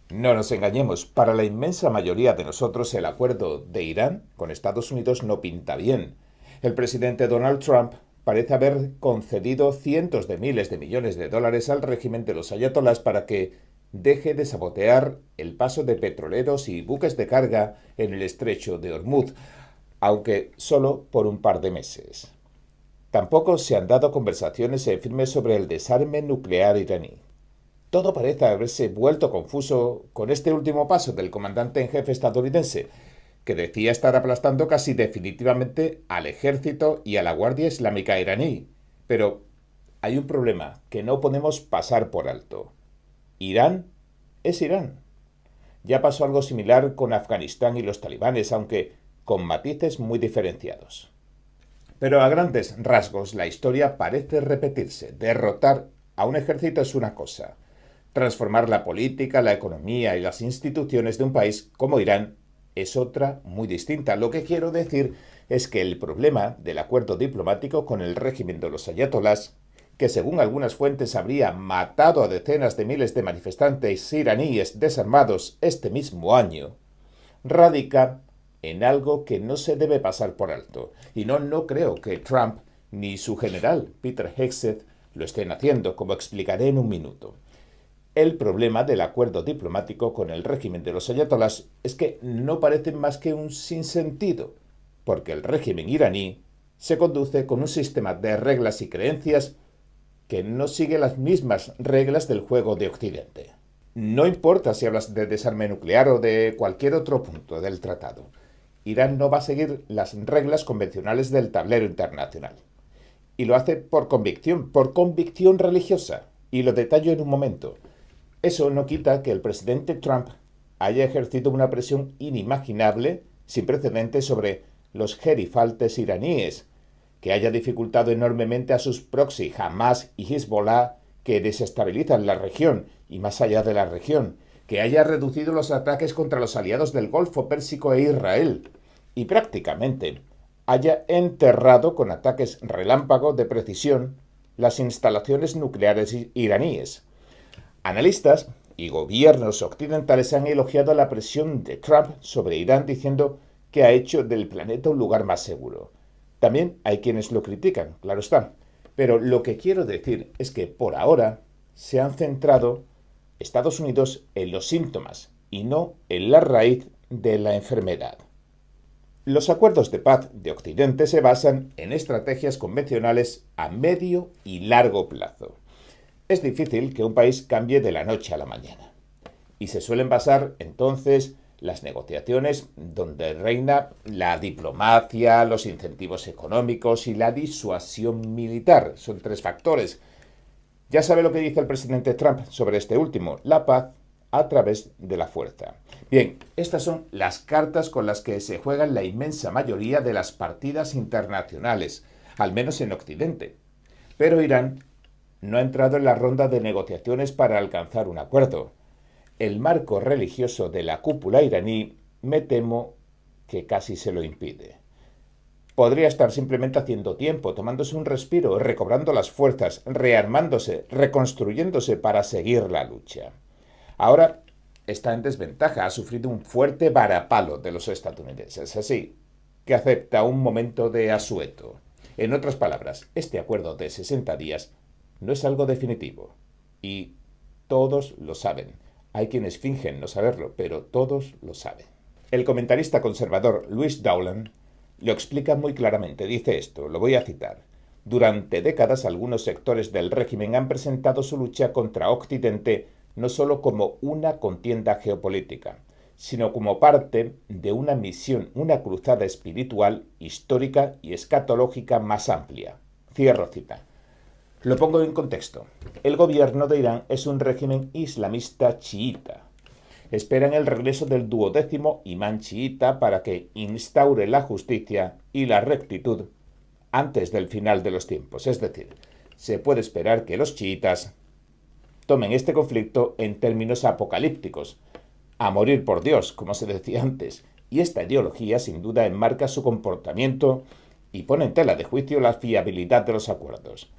No nos engañemos, para la inmensa mayoría de nosotros el acuerdo de Irán con Estados Unidos no pinta bien. El presidente Donald Trump parece haber concedido cientos de miles de millones de dólares al régimen de los ayatolás para que deje de sabotear el paso de petroleros y buques de carga en el estrecho de Hormuz, aunque solo por un par de meses. Tampoco se han dado conversaciones en firme sobre el desarme nuclear iraní. Todo parece haberse vuelto confuso con este último paso del comandante en jefe estadounidense, que decía estar aplastando casi definitivamente al ejército y a la Guardia Islámica iraní. Pero hay un problema que no podemos pasar por alto. Irán es Irán. Ya pasó algo similar con Afganistán y los talibanes, aunque con matices muy diferenciados. Pero a grandes rasgos la historia parece repetirse. Derrotar a un ejército es una cosa. Transformar la política, la economía y las instituciones de un país como Irán es otra muy distinta. Lo que quiero decir es que el problema del acuerdo diplomático con el régimen de los ayatolás, que según algunas fuentes habría matado a decenas de miles de manifestantes iraníes desarmados este mismo año, radica en algo que no se debe pasar por alto. Y no creo que Trump ni su general, Peter Hegseth, lo estén haciendo, como explicaré en un minuto. El problema del acuerdo diplomático con el régimen de los ayatolás es que no parece más que un sinsentido, porque el régimen iraní se conduce con un sistema de reglas y creencias que no sigue las mismas reglas del juego de Occidente. No importa si hablas de desarme nuclear o de cualquier otro punto del tratado, Irán no va a seguir las reglas convencionales del tablero internacional. Y lo hace por convicción religiosa, y lo detallo en un momento. Eso no quita que el presidente Trump haya ejercido una presión inimaginable, sin precedentes, sobre los gerifaltes iraníes, que haya dificultado enormemente a sus proxy Hamas y Hezbollah, que desestabilizan la región y más allá de la región, que haya reducido los ataques contra los aliados del Golfo Pérsico e Israel, y prácticamente haya enterrado con ataques relámpago de precisión las instalaciones nucleares iraníes. Analistas y gobiernos occidentales han elogiado la presión de Trump sobre Irán diciendo que ha hecho del planeta un lugar más seguro. También hay quienes lo critican, claro está. Pero lo que quiero decir es que por ahora se han centrado Estados Unidos en los síntomas y no en la raíz de la enfermedad. Los acuerdos de paz de Occidente se basan en estrategias convencionales a medio y largo plazo. Es difícil que un país cambie de la noche a la mañana. Y se suelen basar entonces las negociaciones donde reina la diplomacia, los incentivos económicos y la disuasión militar. Son tres factores. Ya sabe lo que dice el presidente Trump sobre este último, la paz a través de la fuerza. Bien, estas son las cartas con las que se juegan la inmensa mayoría de las partidas internacionales, al menos en Occidente. Pero Irán no ha entrado en la ronda de negociaciones para alcanzar un acuerdo. El marco religioso de la cúpula iraní me temo que casi se lo impide. Podría estar simplemente haciendo tiempo, tomándose un respiro, recobrando las fuerzas, rearmándose, reconstruyéndose para seguir la lucha. Ahora está en desventaja, ha sufrido un fuerte varapalo de los estadounidenses, así que acepta un momento de asueto. En otras palabras, este acuerdo de 60 días no es algo definitivo. Y todos lo saben. Hay quienes fingen no saberlo, pero todos lo saben. El comentarista conservador Louis Dowland lo explica muy claramente. Dice esto, lo voy a citar. Durante décadas algunos sectores del régimen han presentado su lucha contra Occidente no solo como una contienda geopolítica, sino como parte de una misión, una cruzada espiritual, histórica y escatológica más amplia. Cierro cita. Lo pongo en contexto. El gobierno de Irán es un régimen islamista chiita. Esperan el regreso del 12º imán chiita para que instaure la justicia y la rectitud antes del final de los tiempos. Es decir, se puede esperar que los chiitas tomen este conflicto en términos apocalípticos, a morir por Dios, como se decía antes, y esta ideología sin duda enmarca su comportamiento y pone en tela de juicio la fiabilidad de los acuerdos.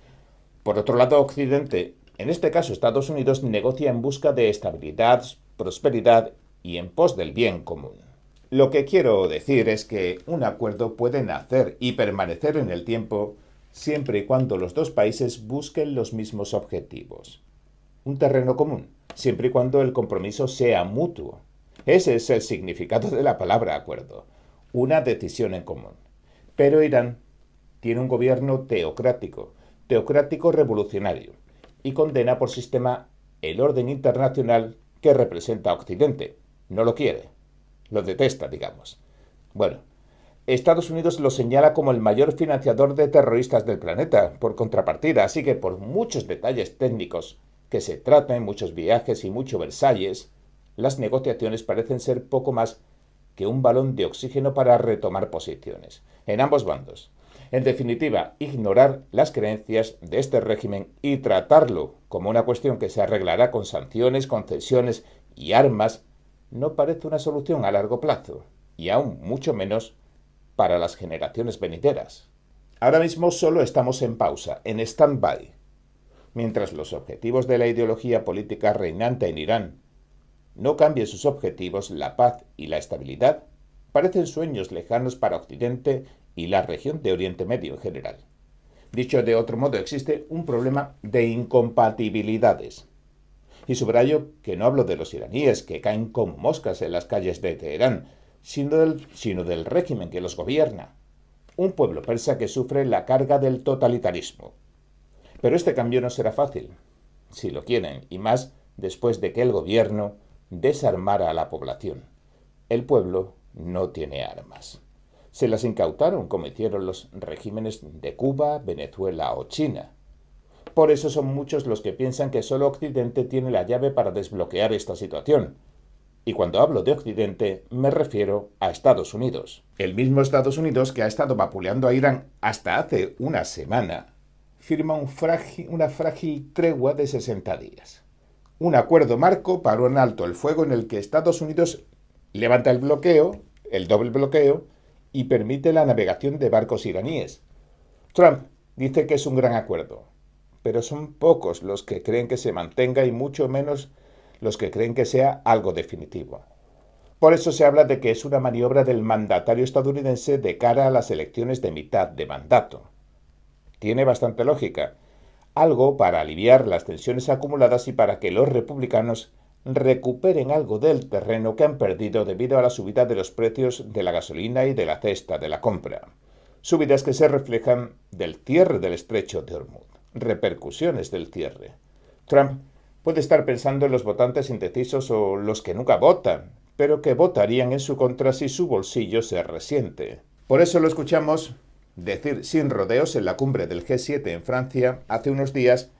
Por otro lado, Occidente, en este caso Estados Unidos, negocia en busca de estabilidad, prosperidad y en pos del bien común. Lo que quiero decir es que un acuerdo puede nacer y permanecer en el tiempo siempre y cuando los dos países busquen los mismos objetivos. Un terreno común, siempre y cuando el compromiso sea mutuo. Ese es el significado de la palabra acuerdo, una decisión en común. Pero Irán tiene un gobierno teocrático revolucionario, y condena por sistema el orden internacional que representa a Occidente. No lo quiere, lo detesta, digamos. Bueno, Estados Unidos lo señala como el mayor financiador de terroristas del planeta, por contrapartida, así que por muchos detalles técnicos que se traten, muchos viajes y mucho Versalles, las negociaciones parecen ser poco más que un balón de oxígeno para retomar posiciones, en ambos bandos. En definitiva, ignorar las creencias de este régimen y tratarlo como una cuestión que se arreglará con sanciones, concesiones y armas no parece una solución a largo plazo, y aún mucho menos para las generaciones venideras. Ahora mismo solo estamos en pausa, en stand-by, mientras los objetivos de la ideología política reinante en Irán no cambien sus objetivos, la paz y la estabilidad parecen sueños lejanos para Occidente y la región de Oriente Medio en general. Dicho de otro modo, existe un problema de incompatibilidades. Y subrayo que no hablo de los iraníes que caen como moscas en las calles de Teherán, sino del régimen que los gobierna. Un pueblo persa que sufre la carga del totalitarismo. Pero este cambio no será fácil, si lo quieren, y más después de que el gobierno desarmara a la población. El pueblo no tiene armas. Se las incautaron como hicieron los regímenes de Cuba, Venezuela o China. Por eso son muchos los que piensan que solo Occidente tiene la llave para desbloquear esta situación. Y cuando hablo de Occidente me refiero a Estados Unidos. El mismo Estados Unidos que ha estado vapuleando a Irán hasta hace una semana, firma una frágil tregua de 60 días. Un acuerdo marco para un alto el fuego en el que Estados Unidos levanta el bloqueo, el doble bloqueo, y permite la navegación de barcos iraníes. Trump dice que es un gran acuerdo, pero son pocos los que creen que se mantenga y mucho menos los que creen que sea algo definitivo. Por eso se habla de que es una maniobra del mandatario estadounidense de cara a las elecciones de mitad de mandato. Tiene bastante lógica, algo para aliviar las tensiones acumuladas y para que los republicanos recuperen algo del terreno que han perdido debido a la subida de los precios de la gasolina y de la cesta de la compra. Subidas que se reflejan del cierre del estrecho de Hormuz, repercusiones del cierre. Trump puede estar pensando en los votantes indecisos o los que nunca votan, pero que votarían en su contra si su bolsillo se resiente. Por eso lo escuchamos decir sin rodeos en la cumbre del G7 en Francia hace unos días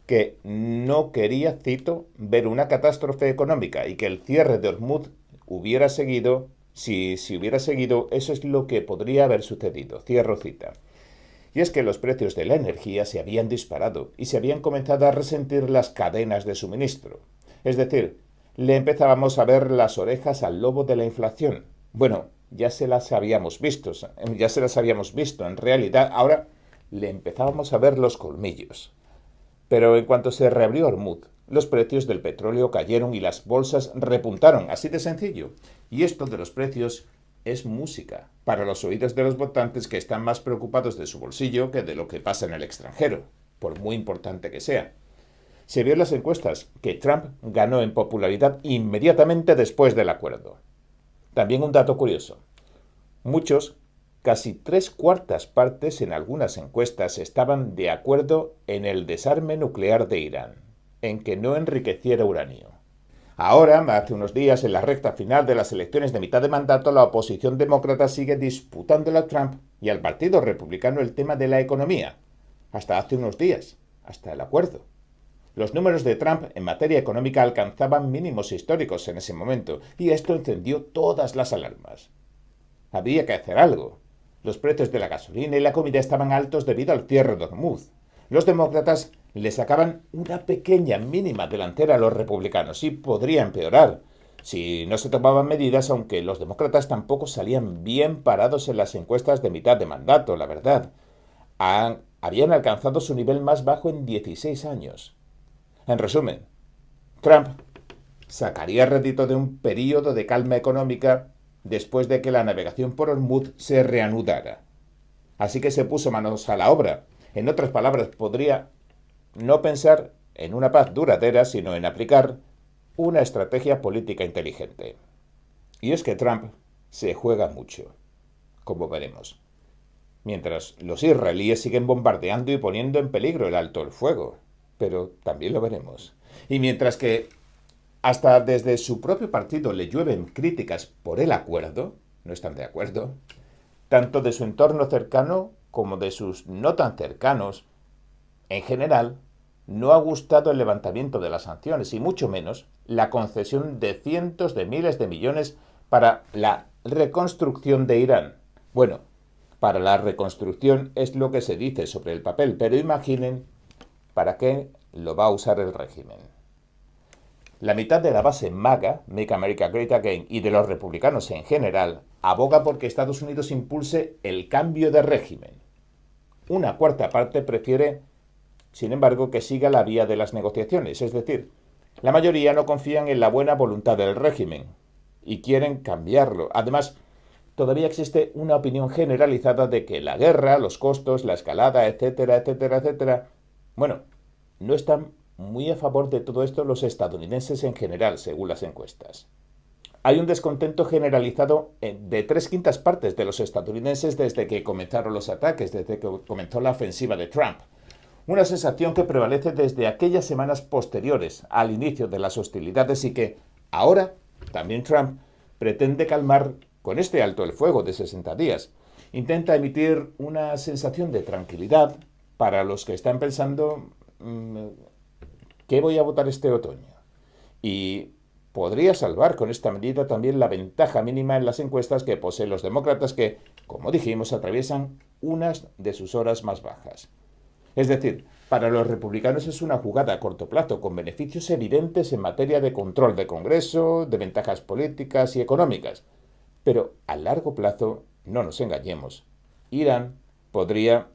que no quería, cito, ver una catástrofe económica y que el cierre de Hormuz hubiera seguido, si hubiera seguido, eso es lo que podría haber sucedido. Cierro cita. Y es que los precios de la energía se habían disparado y se habían comenzado a resentir las cadenas de suministro. Es decir, le empezábamos a ver las orejas al lobo de la inflación. Bueno, ya se las habíamos visto. En realidad, ahora le empezábamos a ver los colmillos. Pero en cuanto se reabrió Hormuz, los precios del petróleo cayeron y las bolsas repuntaron, así de sencillo. Y esto de los precios es música para los oídos de los votantes que están más preocupados de su bolsillo que de lo que pasa en el extranjero, por muy importante que sea. Se vio en las encuestas que Trump ganó en popularidad inmediatamente después del acuerdo. También un dato curioso. Muchos, casi 3/4 partes en algunas encuestas, estaban de acuerdo en el desarme nuclear de Irán, en que no enriqueciera uranio. Ahora, hace unos días, en la recta final de las elecciones de mitad de mandato, la oposición demócrata sigue disputándole a Trump y al Partido Republicano el tema de la economía. Hasta hace unos días, hasta el acuerdo. Los números de Trump en materia económica alcanzaban mínimos históricos en ese momento, y esto encendió todas las alarmas. Había que hacer algo. Los precios de la gasolina y la comida estaban altos debido al cierre de Hormuz. Los demócratas le sacaban una pequeña mínima delantera a los republicanos y podría empeorar si no se tomaban medidas, aunque los demócratas tampoco salían bien parados en las encuestas de mitad de mandato, la verdad. Habían alcanzado su nivel más bajo en 16 años. En resumen, Trump sacaría rédito de un período de calma económica después de que la navegación por Hormuz se reanudara. Así que se puso manos a la obra. En otras palabras, podría no pensar en una paz duradera, sino en aplicar una estrategia política inteligente. Y es que Trump se juega mucho, como veremos. Mientras los israelíes siguen bombardeando y poniendo en peligro el alto el fuego. Pero también lo veremos. Y mientras que hasta desde su propio partido le llueven críticas por el acuerdo, no están de acuerdo, tanto de su entorno cercano como de sus no tan cercanos, en general, no ha gustado el levantamiento de las sanciones y mucho menos la concesión de cientos de miles de millones para la reconstrucción de Irán. Bueno, para la reconstrucción es lo que se dice sobre el papel, pero imaginen para qué lo va a usar el régimen. La mitad de la base MAGA, Make America Great Again, y de los republicanos en general, aboga porque Estados Unidos impulse el cambio de régimen. Una cuarta parte prefiere, sin embargo, que siga la vía de las negociaciones, es decir, la mayoría no confían en la buena voluntad del régimen y quieren cambiarlo. Además, todavía existe una opinión generalizada de que la guerra, los costos, la escalada, etcétera, etcétera, etcétera, bueno, no están muy a favor de todo esto los estadounidenses en general, según las encuestas. Hay un descontento generalizado de 3/5 de los estadounidenses desde que comenzaron los ataques, desde que comenzó la ofensiva de Trump. Una sensación que prevalece desde aquellas semanas posteriores al inicio de las hostilidades y que ahora también Trump pretende calmar con este alto el fuego de 60 días. Intenta emitir una sensación de tranquilidad para los que están pensando ¿qué voy a votar este otoño? Y podría salvar con esta medida también la ventaja mínima en las encuestas que poseen los demócratas que, como dijimos, atraviesan unas de sus horas más bajas. Es decir, para los republicanos es una jugada a corto plazo, con beneficios evidentes en materia de control de Congreso, de ventajas políticas y económicas. Pero a largo plazo, no nos engañemos, Irán podría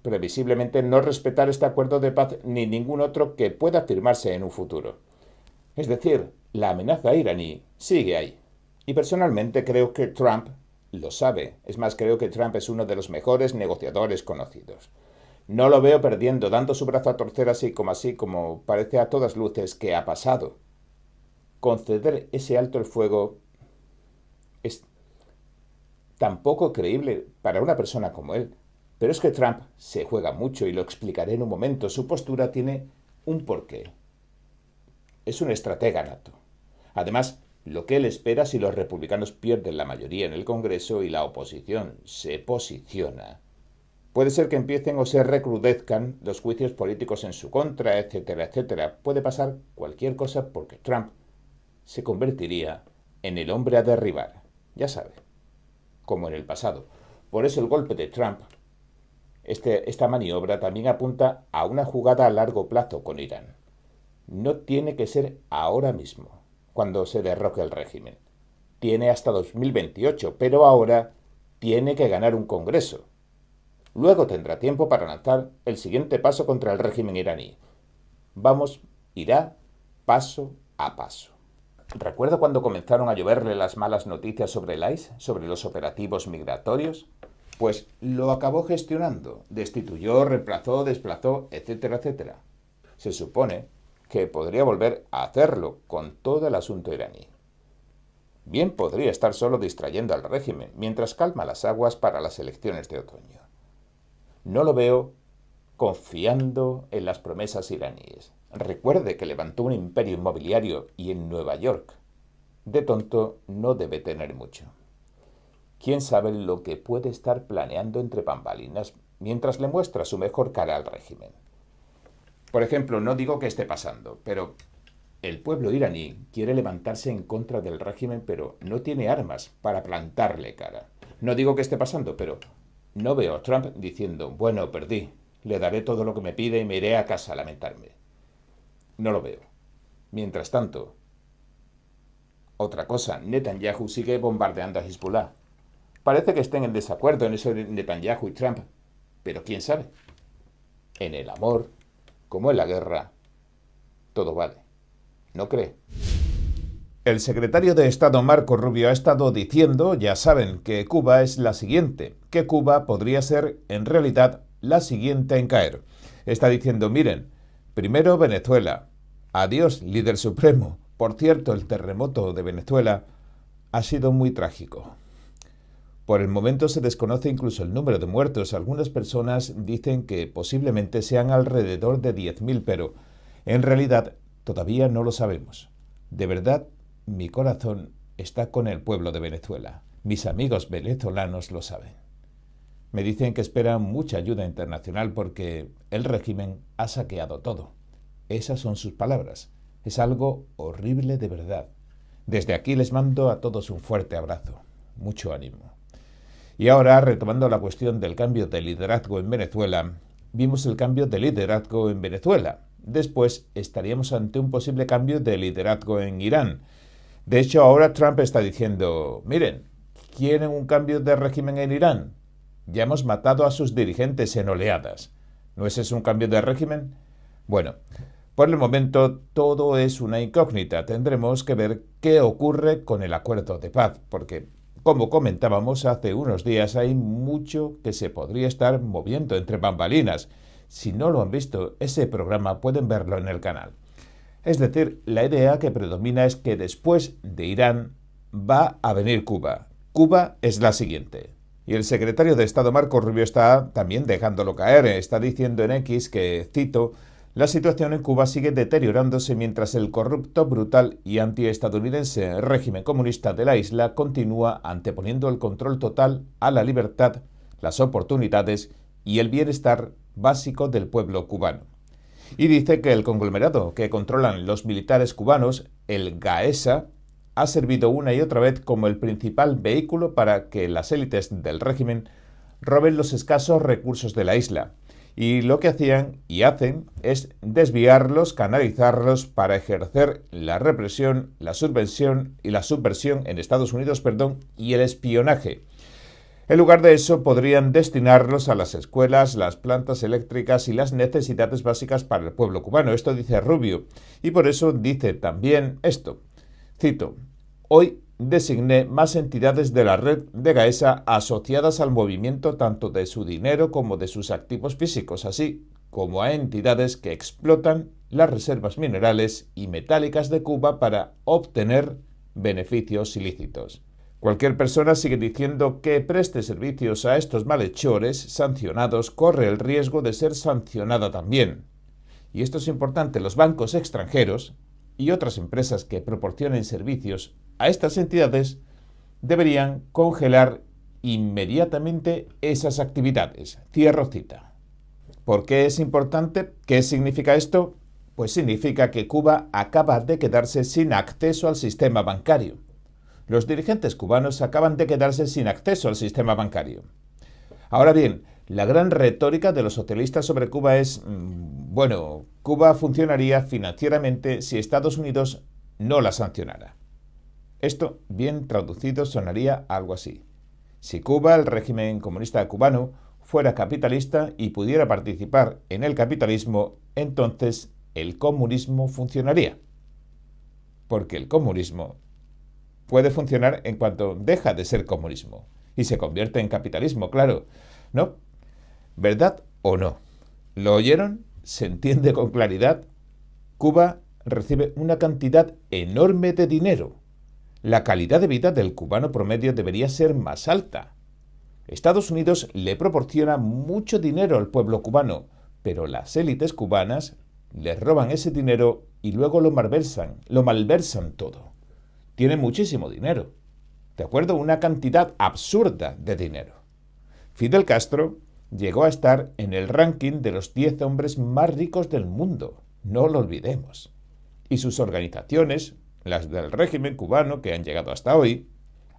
previsiblemente no respetar este acuerdo de paz ni ningún otro que pueda firmarse en un futuro. Es decir, la amenaza iraní sigue ahí. Y personalmente creo que Trump lo sabe. Es más, creo que Trump es uno de los mejores negociadores conocidos. No lo veo perdiendo, dando su brazo a torcer así como parece a todas luces que ha pasado. Conceder ese alto el fuego es tan poco creíble para una persona como él. Pero es que Trump se juega mucho y lo explicaré en un momento. Su postura tiene un porqué. Es un estratega nato. Además, lo que él espera si los republicanos pierden la mayoría en el Congreso y la oposición se posiciona. Puede ser que empiecen o se recrudezcan los juicios políticos en su contra, etcétera, etcétera. Puede pasar cualquier cosa porque Trump se convertiría en el hombre a derribar. Ya sabe, como en el pasado. Por eso el golpe de Trump, esta maniobra también apunta a una jugada a largo plazo con Irán. No tiene que ser ahora mismo, cuando se derroque el régimen. Tiene hasta 2028, pero ahora tiene que ganar un Congreso. Luego tendrá tiempo para lanzar el siguiente paso contra el régimen iraní. Vamos, irá paso a paso. ¿Recuerda cuando comenzaron a lloverle las malas noticias sobre el ICE, sobre los operativos migratorios? Pues lo acabó gestionando, destituyó, reemplazó, desplazó, etcétera, etcétera. Se supone que podría volver a hacerlo con todo el asunto iraní. Bien podría estar solo distrayendo al régimen mientras calma las aguas para las elecciones de otoño. No lo veo confiando en las promesas iraníes. Recuerde que levantó un imperio inmobiliario y en Nueva York. De tonto no debe tener mucho. ¿Quién sabe lo que puede estar planeando entre bambalinas mientras le muestra su mejor cara al régimen? Por ejemplo, no digo que esté pasando, pero el pueblo iraní quiere levantarse en contra del régimen, pero no tiene armas para plantarle cara. No digo que esté pasando, pero no veo a Trump diciendo, bueno, perdí, le daré todo lo que me pide y me iré a casa a lamentarme. No lo veo. Mientras tanto, otra cosa, Netanyahu sigue bombardeando a Hezbollah. Parece que estén en desacuerdo en eso de Netanyahu y Trump, pero quién sabe. En el amor, como en la guerra, todo vale. ¿No cree? El secretario de Estado Marco Rubio ha estado diciendo, ya saben, que Cuba es la siguiente, que Cuba podría ser, en realidad, la siguiente en caer. Está diciendo, miren, primero Venezuela. Adiós, líder supremo. Por cierto, el terremoto de Venezuela ha sido muy trágico. Por el momento se desconoce incluso el número de muertos. Algunas personas dicen que posiblemente sean alrededor de 10.000, pero en realidad todavía no lo sabemos. De verdad, mi corazón está con el pueblo de Venezuela. Mis amigos venezolanos lo saben. Me dicen que esperan mucha ayuda internacional porque el régimen ha saqueado todo. Esas son sus palabras. Es algo horrible de verdad. Desde aquí les mando a todos un fuerte abrazo. Mucho ánimo. Y ahora, retomando la cuestión del cambio de liderazgo en Venezuela, vimos el cambio de liderazgo en Venezuela. Después estaríamos ante un posible cambio de liderazgo en Irán. De hecho, ahora Trump está diciendo, miren, ¿quieren un cambio de régimen en Irán? Ya hemos matado a sus dirigentes en oleadas. ¿No es eso un cambio de régimen? Bueno, por el momento todo es una incógnita. Tendremos que ver qué ocurre con el acuerdo de paz, porque, como comentábamos hace unos días, hay mucho que se podría estar moviendo entre bambalinas. Si no lo han visto, ese programa pueden verlo en el canal. Es decir, la idea que predomina es que después de Irán va a venir Cuba. Cuba es la siguiente. Y el secretario de Estado Marco Rubio está también dejándolo caer. Está diciendo en X que, cito, la situación en Cuba sigue deteriorándose mientras el corrupto, brutal y antiestadounidense régimen comunista de la isla continúa anteponiendo el control total a la libertad, las oportunidades y el bienestar básico del pueblo cubano. Y dice que el conglomerado que controlan los militares cubanos, el GAESA, ha servido una y otra vez como el principal vehículo para que las élites del régimen roben los escasos recursos de la isla. Y lo que hacían y hacen es desviarlos, canalizarlos para ejercer la represión, la subversión en Estados Unidos, y el espionaje. En lugar de eso, podrían destinarlos a las escuelas, las plantas eléctricas y las necesidades básicas para el pueblo cubano. Esto dice Rubio. Y por eso dice también esto. Cito, hoy designé más entidades de la red de Gaesa asociadas al movimiento tanto de su dinero como de sus activos físicos, así como a entidades que explotan las reservas minerales y metálicas de Cuba para obtener beneficios ilícitos. Cualquier persona, sigue diciendo, que preste servicios a estos malhechores sancionados corre el riesgo de ser sancionada también. Y esto es importante, los bancos extranjeros y otras empresas que proporcionen servicios a estas entidades deberían congelar inmediatamente esas actividades. Cierro cita. ¿Por qué es importante? ¿Qué significa esto? Pues significa que Cuba acaba de quedarse sin acceso al sistema bancario. Los dirigentes cubanos acaban de quedarse sin acceso al sistema bancario. Ahora bien, la gran retórica de los socialistas sobre Cuba es, Cuba funcionaría financieramente si Estados Unidos no la sancionara. Esto, bien traducido, sonaría algo así. Si Cuba, el régimen comunista cubano, fuera capitalista y pudiera participar en el capitalismo, entonces el comunismo funcionaría. Porque el comunismo puede funcionar en cuanto deja de ser comunismo y se convierte en capitalismo, claro. ¿No? ¿Verdad o no? ¿Lo oyeron? ¿Se entiende con claridad? Cuba recibe una cantidad enorme de dinero. La calidad de vida del cubano promedio debería ser más alta. Estados Unidos le proporciona mucho dinero al pueblo cubano, pero las élites cubanas les roban ese dinero y luego lo malversan todo. Tienen muchísimo dinero. ¿De acuerdo? Una cantidad absurda de dinero. Fidel Castro llegó a estar en el ranking de los 10 hombres más ricos del mundo. No lo olvidemos. Y sus organizaciones, las del régimen cubano que han llegado hasta hoy,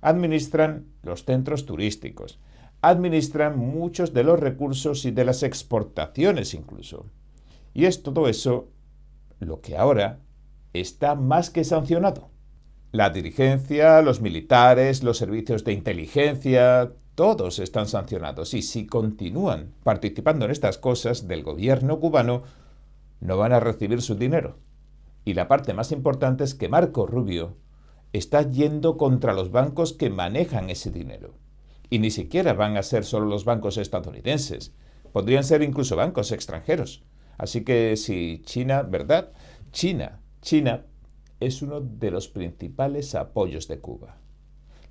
administran los centros turísticos, administran muchos de los recursos y de las exportaciones incluso. Y es todo eso lo que ahora está más que sancionado. La dirigencia, los militares, los servicios de inteligencia, todos están sancionados. Y si continúan participando en estas cosas del gobierno cubano, no van a recibir su dinero. Y la parte más importante es que Marco Rubio está yendo contra los bancos que manejan ese dinero. Y ni siquiera van a ser solo los bancos estadounidenses. Podrían ser incluso bancos extranjeros. Así que si China, ¿verdad? China es uno de los principales apoyos de Cuba.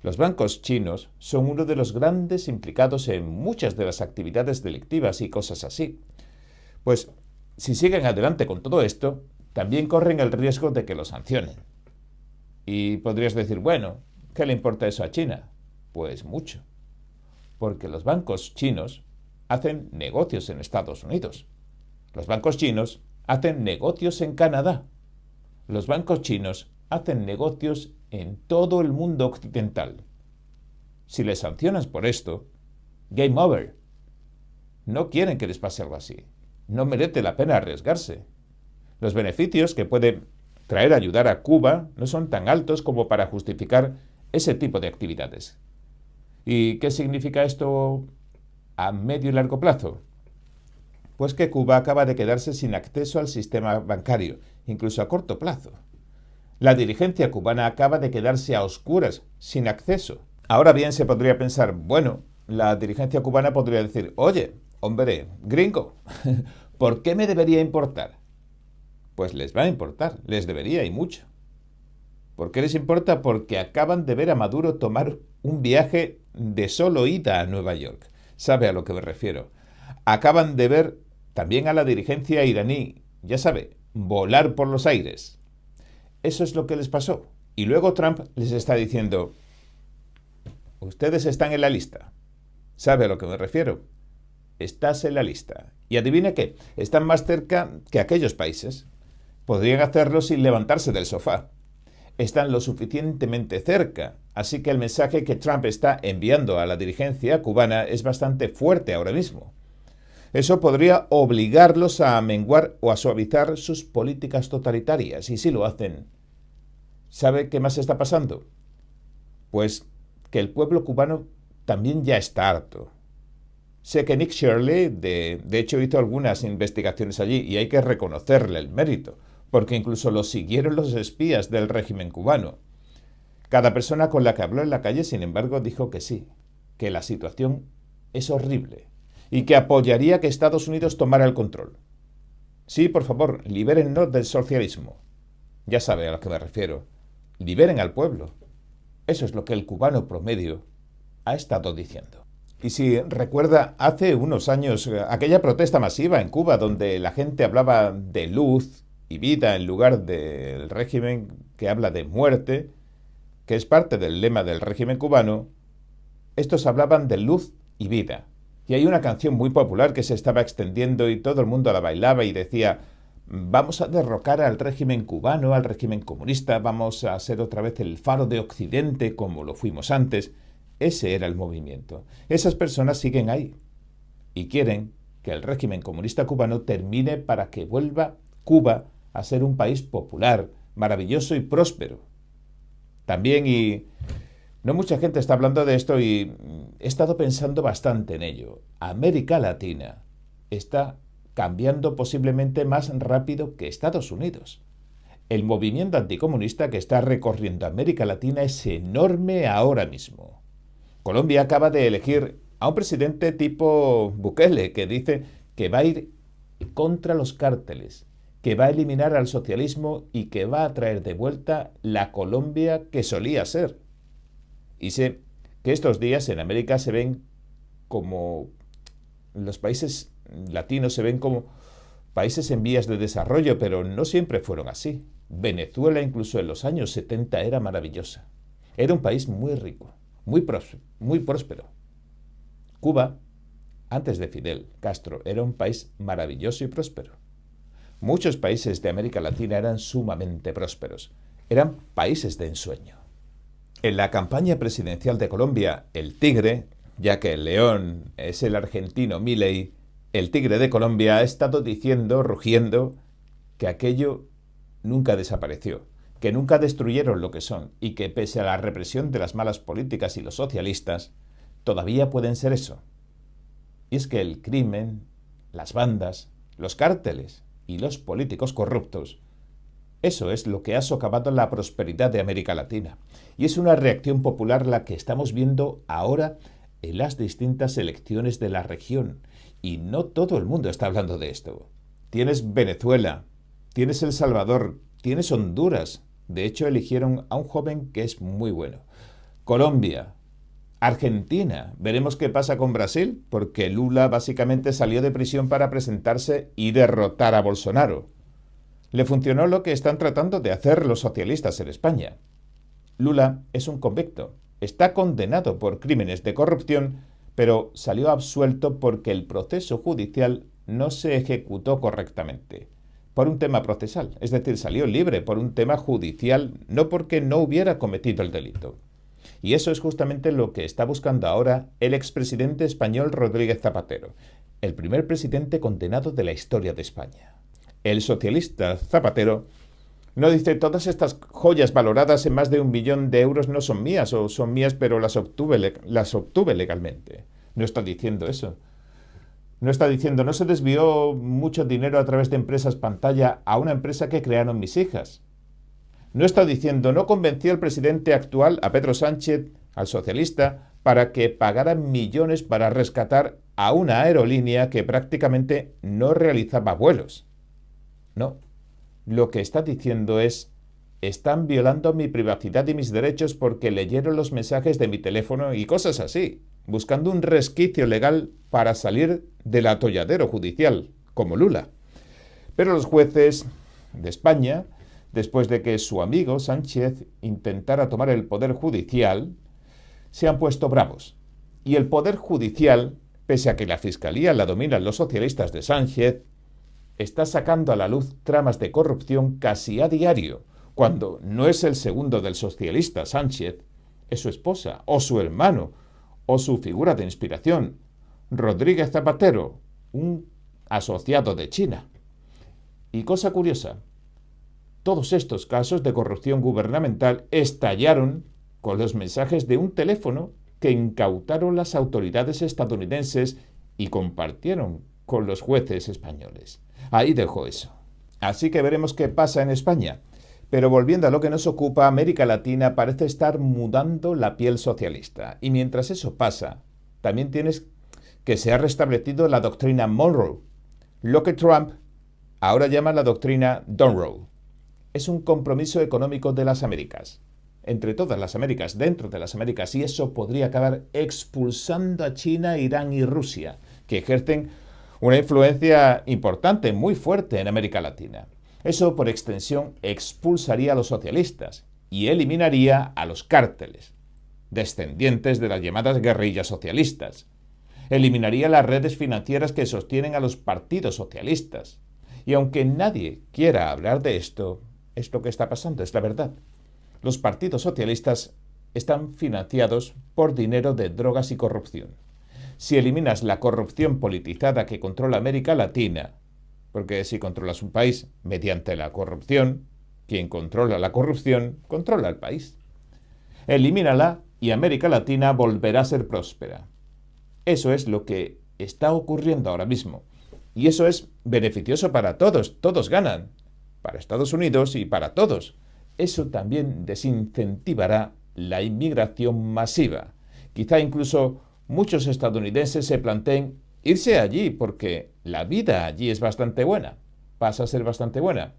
Los bancos chinos son uno de los grandes implicados en muchas de las actividades delictivas y cosas así. Pues si siguen adelante con todo esto, también corren el riesgo de que los sancionen. Y podrías decir, bueno, ¿qué le importa eso a China? Pues mucho. Porque los bancos chinos hacen negocios en Estados Unidos. Los bancos chinos hacen negocios en Canadá. Los bancos chinos hacen negocios en todo el mundo occidental. Si les sancionas por esto, game over. No quieren que les pase algo así. No merece la pena arriesgarse. Los beneficios que puede traer ayudar a Cuba no son tan altos como para justificar ese tipo de actividades. ¿Y qué significa esto a medio y largo plazo? Pues que Cuba acaba de quedarse sin acceso al sistema bancario, incluso a corto plazo. La dirigencia cubana acaba de quedarse a oscuras, sin acceso. Ahora bien, se podría pensar, bueno, la dirigencia cubana podría decir, oye, hombre, gringo, ¿por qué me debería importar? Pues les va a importar, les debería y mucho. ¿Por qué les importa? Porque acaban de ver a Maduro tomar un viaje de solo ida a Nueva York. ¿Sabe a lo que me refiero? Acaban de ver también a la dirigencia iraní, ya sabe, volar por los aires. Eso es lo que les pasó. Y luego Trump les está diciendo, ustedes están en la lista. ¿Sabe a lo que me refiero? Estás en la lista. Y adivine qué, están más cerca que aquellos países. Podrían hacerlo sin levantarse del sofá. Están lo suficientemente cerca, así que el mensaje que Trump está enviando a la dirigencia cubana es bastante fuerte ahora mismo. Eso podría obligarlos a menguar o a suavizar sus políticas totalitarias, y si lo hacen, ¿sabe qué más está pasando? Pues que el pueblo cubano también ya está harto. Sé que Nick Shirley, de hecho, hizo algunas investigaciones allí y hay que reconocerle el mérito, porque incluso lo siguieron los espías del régimen cubano. Cada persona con la que habló en la calle, sin embargo, dijo que sí, que la situación es horrible y que apoyaría que Estados Unidos tomara el control. Sí, por favor, libérennos del socialismo. Ya sabe a lo que me refiero. Liberen al pueblo. Eso es lo que el cubano promedio ha estado diciendo. Y si recuerda, hace unos años, aquella protesta masiva en Cuba donde la gente hablaba de luz y vida en lugar del régimen que habla de muerte, que es parte del lema del régimen cubano, estos hablaban de luz y vida. Y hay una canción muy popular que se estaba extendiendo y todo el mundo la bailaba y decía, vamos a derrocar al régimen cubano, al régimen comunista, vamos a ser otra vez el faro de Occidente como lo fuimos antes. Ese era el movimiento. Esas personas siguen ahí y quieren que el régimen comunista cubano termine para que vuelva Cuba a ser un país popular, maravilloso y próspero. También, y no mucha gente está hablando de esto y he estado pensando bastante en ello, América Latina está cambiando posiblemente más rápido que Estados Unidos. El movimiento anticomunista que está recorriendo América Latina es enorme ahora mismo. Colombia acaba de elegir a un presidente tipo Bukele que dice que va a ir contra los cárteles, que va a eliminar al socialismo y que va a traer de vuelta la Colombia que solía ser. Y sé que estos días en América se ven como los países latinos se ven como países en vías de desarrollo, pero no siempre fueron así. Venezuela incluso en los años 70 era maravillosa. Era un país muy rico, muy próspero. Cuba, antes de Fidel Castro, era un país maravilloso y próspero. Muchos países de América Latina eran sumamente prósperos. Eran países de ensueño. En la campaña presidencial de Colombia, el tigre, ya que el león es el argentino Milei, el tigre de Colombia ha estado diciendo, rugiendo, que aquello nunca desapareció, que nunca destruyeron lo que son y que pese a la represión de las malas políticas y los socialistas, todavía pueden ser eso. Y es que el crimen, las bandas, los cárteles y los políticos corruptos Eso es lo que ha socavado la prosperidad de América Latina. Y es una reacción popular la que estamos viendo ahora en las distintas elecciones de la región. Y no todo el mundo está hablando de esto. Tienes Venezuela, tienes El Salvador, tienes Honduras. De hecho, eligieron a un joven que es muy bueno. Colombia, Argentina. Veremos qué pasa con Brasil, porque Lula básicamente salió de prisión para presentarse y derrotar a Bolsonaro. Le funcionó lo que están tratando de hacer los socialistas en España. Lula es un convicto. Está condenado por crímenes de corrupción, pero salió absuelto porque el proceso judicial no se ejecutó correctamente. Por un tema procesal, es decir, salió libre por un tema judicial, no porque no hubiera cometido el delito. Y eso es justamente lo que está buscando ahora el expresidente español Rodríguez Zapatero, el primer presidente condenado de la historia de España. El socialista Zapatero no dice: todas estas joyas valoradas en más de 1 millón de euros no son mías, o son mías pero las obtuve legalmente. No está diciendo eso. No está diciendo: no se desvió mucho dinero a través de empresas pantalla a una empresa que crearon mis hijas. No está diciendo: no convencí al presidente actual, a Pedro Sánchez, al socialista, para que pagara millones para rescatar a una aerolínea que prácticamente no realizaba vuelos. No. Lo que está diciendo es: están violando mi privacidad y mis derechos porque leyeron los mensajes de mi teléfono y cosas así, buscando un resquicio legal para salir del atolladero judicial, como Lula. Pero los jueces de España, después de que su amigo Sánchez intentara tomar el poder judicial, se han puesto bravos. Y el poder judicial, pese a que la fiscalía la dominan los socialistas de Sánchez, está sacando a la luz tramas de corrupción casi a diario, cuando no es el segundo del socialista Sánchez, es su esposa, o su hermano, o su figura de inspiración, Rodríguez Zapatero, un asociado de China. Y cosa curiosa, todos estos casos de corrupción gubernamental estallaron con los mensajes de un teléfono que incautaron las autoridades estadounidenses y compartieron con los jueces españoles. Ahí dejo eso. Así que veremos qué pasa en España. Pero volviendo a lo que nos ocupa, América Latina parece estar mudando la piel socialista. Y mientras eso pasa, también tienes que se ha restablecido la doctrina Monroe, lo que Trump ahora llama la doctrina Donroe. Es un compromiso económico de las Américas, entre todas las Américas, dentro de las Américas, y eso podría acabar expulsando a China, Irán y Rusia, que ejercen una influencia importante, muy fuerte en América Latina. Eso, por extensión, expulsaría a los socialistas y eliminaría a los cárteles, descendientes de las llamadas guerrillas socialistas. Eliminaría las redes financieras que sostienen a los partidos socialistas. Y aunque nadie quiera hablar de esto, es lo que está pasando, es la verdad. Los partidos socialistas están financiados por dinero de drogas y corrupción. Si eliminas la corrupción politizada que controla América Latina, porque si controlas un país mediante la corrupción, quien controla la corrupción controla el país. Elimínala y América Latina volverá a ser próspera. Eso es lo que está ocurriendo ahora mismo. Y eso es beneficioso para todos, todos ganan, para Estados Unidos y para todos. Eso también desincentivará la inmigración masiva. Quizá incluso muchos estadounidenses se planteen irse allí porque la vida allí es bastante buena, pasa a ser bastante buena.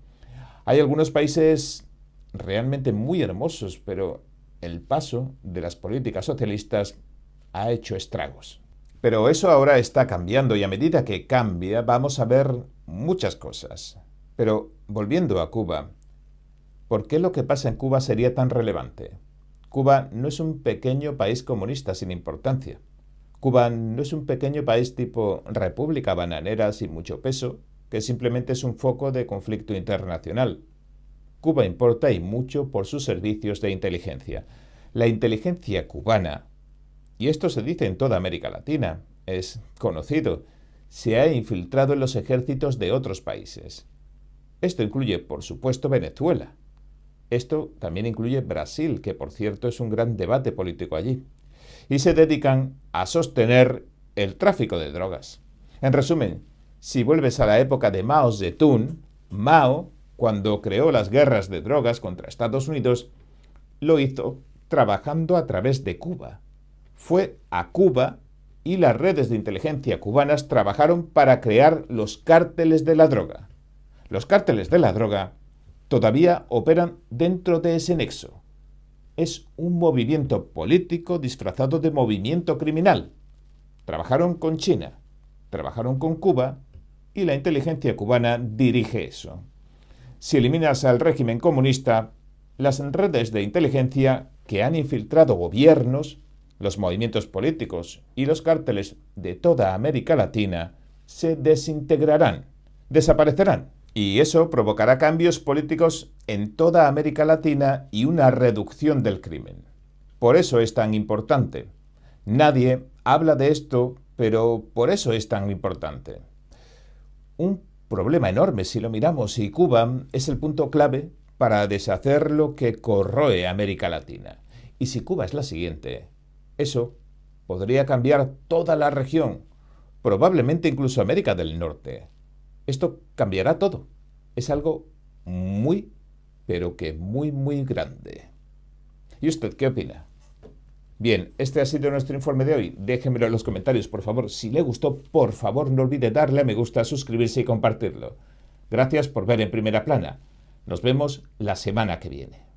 Hay algunos países realmente muy hermosos, pero el paso de las políticas socialistas ha hecho estragos. Pero eso ahora está cambiando y a medida que cambia vamos a ver muchas cosas. Pero volviendo a Cuba, ¿por qué lo que pasa en Cuba sería tan relevante? Cuba no es un pequeño país comunista sin importancia. Cuba no es un pequeño país tipo república bananera sin mucho peso, que simplemente es un foco de conflicto internacional. Cuba importa y mucho por sus servicios de inteligencia. La inteligencia cubana, y esto se dice en toda América Latina, es conocido, se ha infiltrado en los ejércitos de otros países. Esto incluye, por supuesto, Venezuela. Esto también incluye Brasil, que por cierto es un gran debate político allí. Y se dedican a sostener el tráfico de drogas. En resumen, si vuelves a la época de Mao Zedong, Mao, cuando creó las guerras de drogas contra Estados Unidos, lo hizo trabajando a través de Cuba. Fue a Cuba y las redes de inteligencia cubanas trabajaron para crear los cárteles de la droga. Los cárteles de la droga todavía operan dentro de ese nexo. Es un movimiento político disfrazado de movimiento criminal. Trabajaron con China, trabajaron con Cuba y la inteligencia cubana dirige eso. Si eliminas al régimen comunista, las redes de inteligencia que han infiltrado gobiernos, los movimientos políticos y los cárteles de toda América Latina se desintegrarán, desaparecerán. Y eso provocará cambios políticos en toda América Latina y una reducción del crimen. Por eso es tan importante. Nadie habla de esto, pero por eso es tan importante. Un problema enorme si lo miramos, y Cuba es el punto clave para deshacer lo que corroe América Latina. Y si Cuba es la siguiente, eso podría cambiar toda la región, probablemente incluso América del Norte. Esto cambiará todo. Es algo muy, pero que muy grande. ¿Y usted qué opina? Bien, este ha sido nuestro informe de hoy. Déjenmelo en los comentarios, por favor. Si le gustó, por favor, no olvide darle a me gusta, suscribirse y compartirlo. Gracias por ver En Primera Plana. Nos vemos la semana que viene.